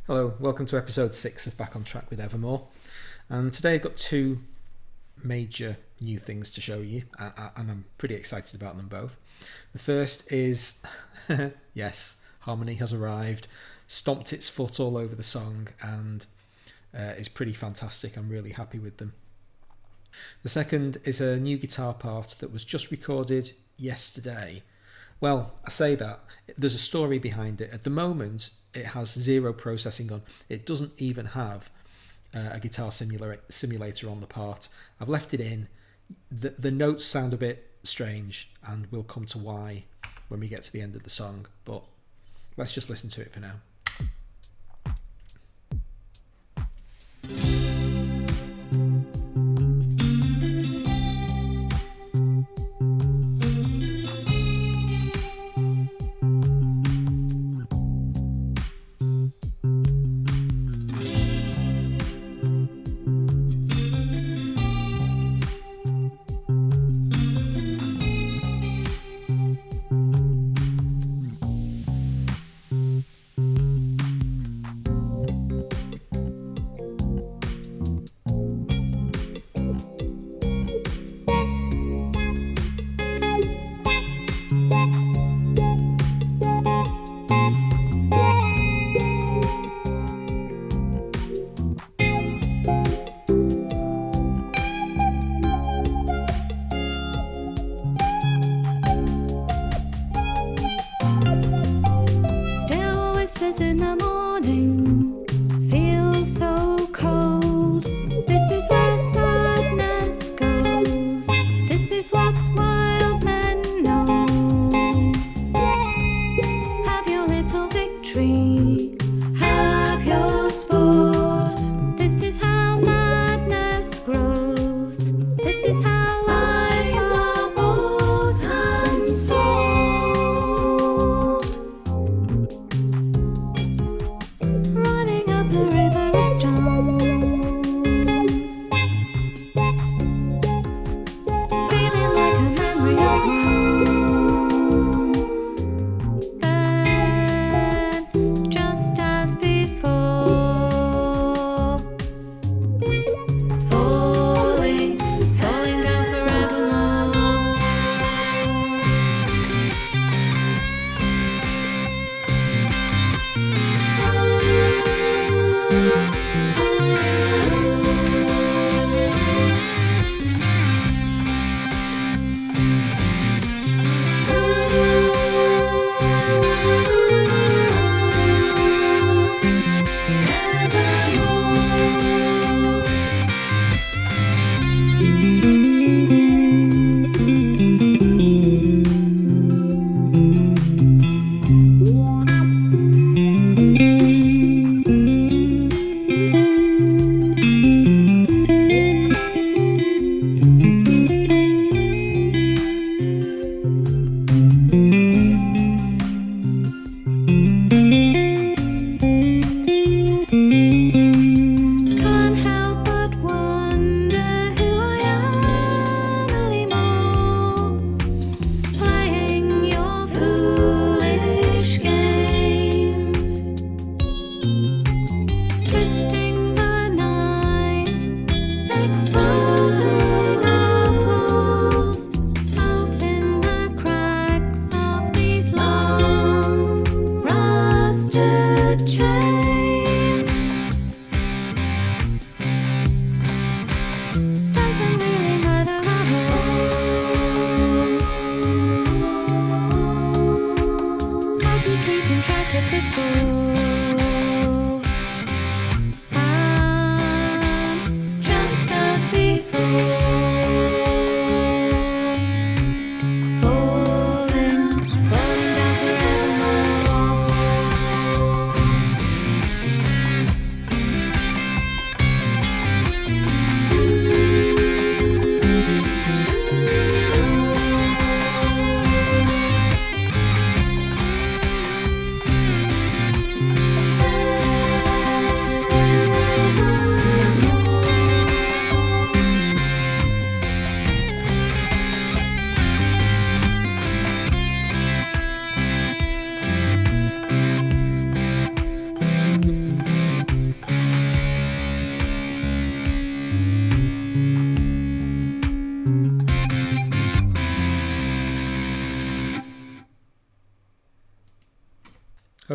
Hello, welcome to episode 6 of Back on Track with Evermore. And today I've got two major new things to show you, and I'm pretty excited about them both. The first is, yes, Harmony has arrived, stomped its foot all over the song, and is pretty fantastic. I'm really happy with them. The second is a new guitar part that was just recorded yesterday. Well, I say that, there's a story behind it. At the moment, it has zero processing on. It doesn't even have a guitar simulator on the part. I've left it in. The notes sound a bit strange, and we'll come to why when we get to the end of the song, but let's just listen to it for now.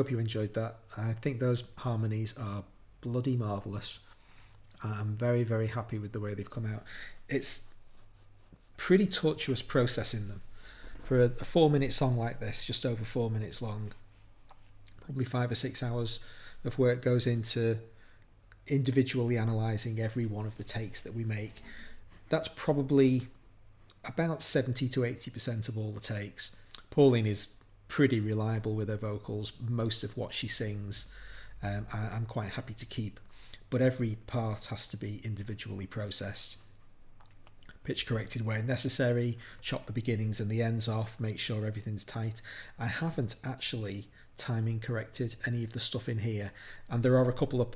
hope you enjoyed that. I think those harmonies are bloody marvellous. I'm very, very happy with the way they've come out. It's pretty tortuous processing them. For a 4-minute song like this, just over 4 minutes long, probably 5 or 6 hours of work goes into individually analysing every one of the takes that we make. That's probably about 70 to 80% of all the takes. Pauline is pretty reliable with her vocals. Most of what she sings I'm quite happy to keep, but every part has to be individually processed. Pitch corrected where necessary, chop the beginnings and the ends off, make sure everything's tight. I haven't actually timing corrected any of the stuff in here, and there are a couple of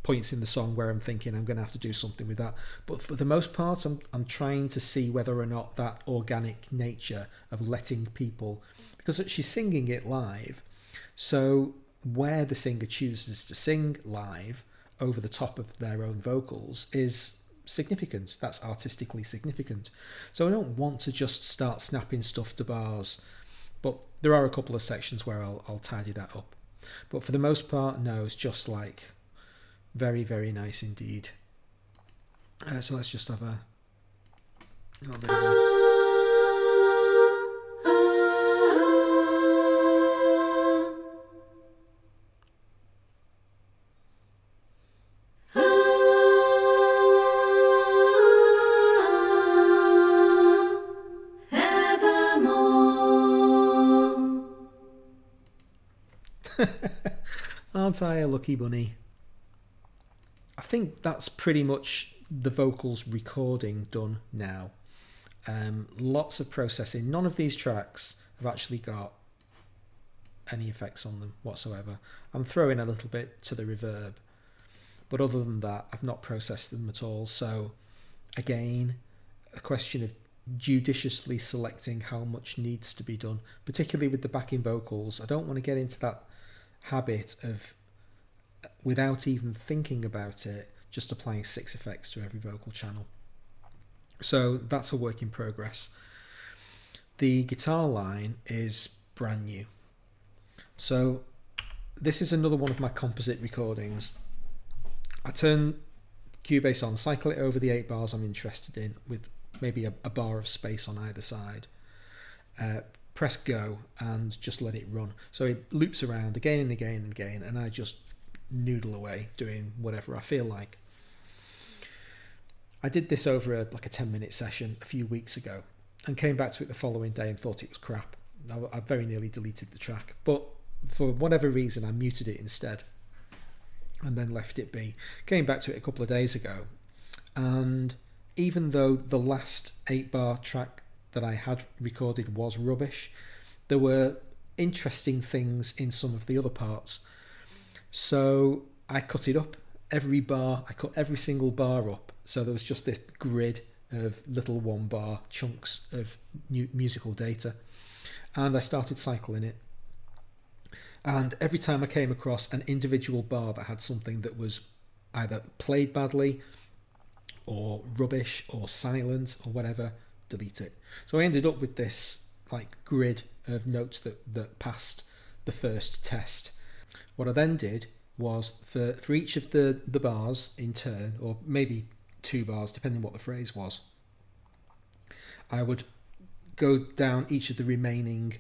points in the song where I'm thinking I'm going to have to do something with that, but for the most part I'm trying to see whether or not that organic nature of letting people, because she's singing it live, so where the singer chooses to sing live over the top of their own vocals is significant. That's artistically significant. So I don't want to just start snapping stuff to bars, but there are a couple of sections where I'll tidy that up. But for the most part, no, it's just like very, very nice indeed. So let's just have a little bit of a... Aren't I a lucky bunny? I think that's pretty much the vocals recording done now. Lots of processing. None of these tracks have actually got any effects on them whatsoever. I'm throwing a little bit to the reverb, but other than that I've not processed them at all. So again, a question of judiciously selecting how much needs to be done, particularly with the backing vocals. I don't want to get into that habit of, without even thinking about it, just applying 6 effects to every vocal channel. So that's a work in progress. The guitar line is brand new. So this is another one of my composite recordings. I turn Cubase on, cycle it over the 8 bars I'm interested in with maybe a bar of space on either side. Press go and just let it run. So it loops around again and again and again, and I just noodle away doing whatever I feel like. I did this over a 10-minute session a few weeks ago and came back to it the following day and thought it was crap. I very nearly deleted the track, but for whatever reason I muted it instead and then left it be. Came back to it a couple of days ago, and even though the last 8-bar track that I had recorded was rubbish, there were interesting things in some of the other parts. So I cut it up. Every bar, I cut every single bar up. So there was just this grid of little 1-bar chunks of musical data. And I started cycling it. And every time I came across an individual bar that had something that was either played badly or rubbish or silent or whatever, delete it. So I ended up with this grid of notes that passed the first test. What I then did was for each of the bars in turn, or maybe 2 bars depending what the phrase was, I would go down each of the remaining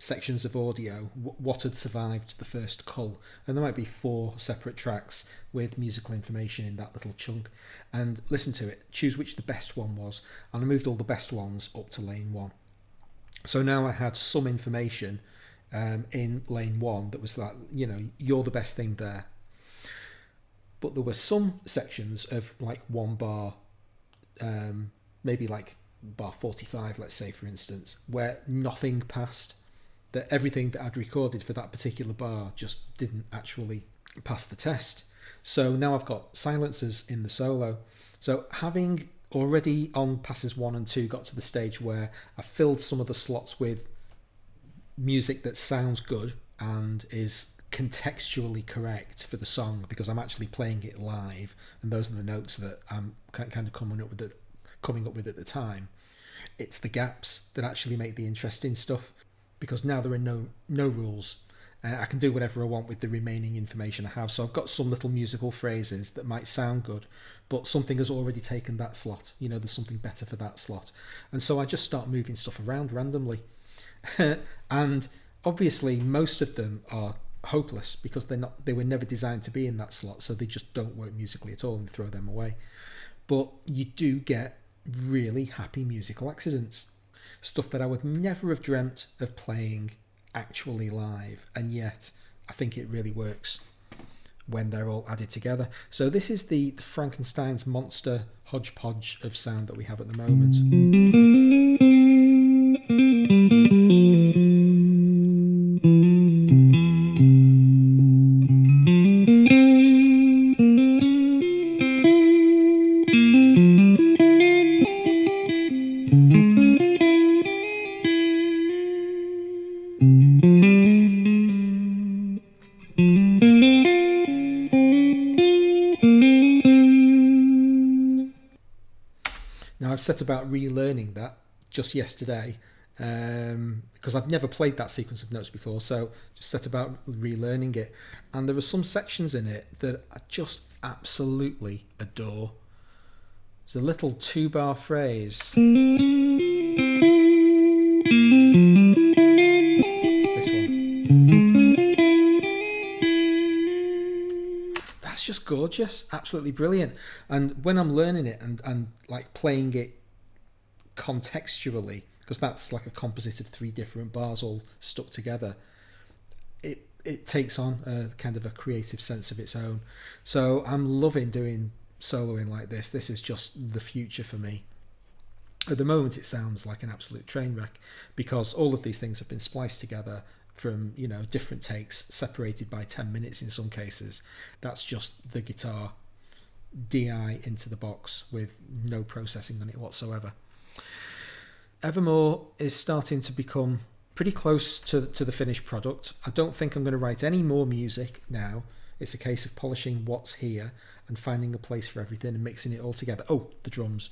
sections of audio, what had survived the first cull, and there might be 4 separate tracks with musical information in that little chunk, and listen to it, choose which the best one was, and I moved all the best ones up to lane 1. So now I had some information in lane 1 that was like, you're the best thing there. But there were some sections of 1 bar, maybe bar 45, let's say for instance, where nothing passed. That everything that I'd recorded for that particular bar just didn't actually pass the test. So now I've got silencers in the solo. So having already on passes 1 and 2 got to the stage where I filled some of the slots with music that sounds good and is contextually correct for the song, because I'm actually playing it live and those are the notes that I'm kind of coming up with at the time. It's the gaps that actually make the interesting stuff, because now there are no rules. I can do whatever I want with the remaining information I have. So I've got some little musical phrases that might sound good, but something has already taken that slot. There's something better for that slot. And so I just start moving stuff around randomly. And obviously most of them are hopeless because they were never designed to be in that slot, so they just don't work musically at all, and throw them away. But you do get really happy musical accidents, stuff that I would never have dreamt of playing actually live, and yet I think it really works when they're all added together. So this is the Frankenstein's monster hodgepodge of sound that we have at the moment. Now I've set about relearning that just yesterday because I've never played that sequence of notes before, so just set about relearning it. And there are some sections in it that I just absolutely adore. There's a little 2-bar phrase. This one. That's just gorgeous, absolutely brilliant. And when I'm learning it and like playing it contextually, because that's like a composite of 3 different bars all stuck together, it takes on a kind of a creative sense of its own. So I'm loving doing soloing like this. This is just the future for me. At the moment it sounds like an absolute train wreck because all of these things have been spliced together from different takes, separated by 10 minutes in some cases. That's just the guitar DI into the box with no processing on it whatsoever. Evermore is starting to become pretty close to the finished product. I don't think I'm going to write any more music now. It's a case of polishing what's here and finding a place for everything and mixing it all together. Oh, the drums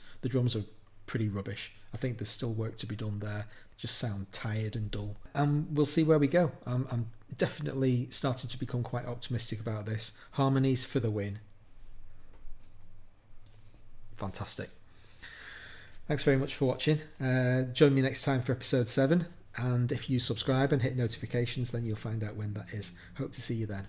are pretty rubbish. I think there's still work to be done there. They just sound tired and dull. We'll see where we go. I'm definitely starting to become quite optimistic about this. Harmonies for the win. Fantastic. Thanks very much for watching. Join me next time for episode 7. And if you subscribe and hit notifications, then you'll find out when that is. Hope to see you then.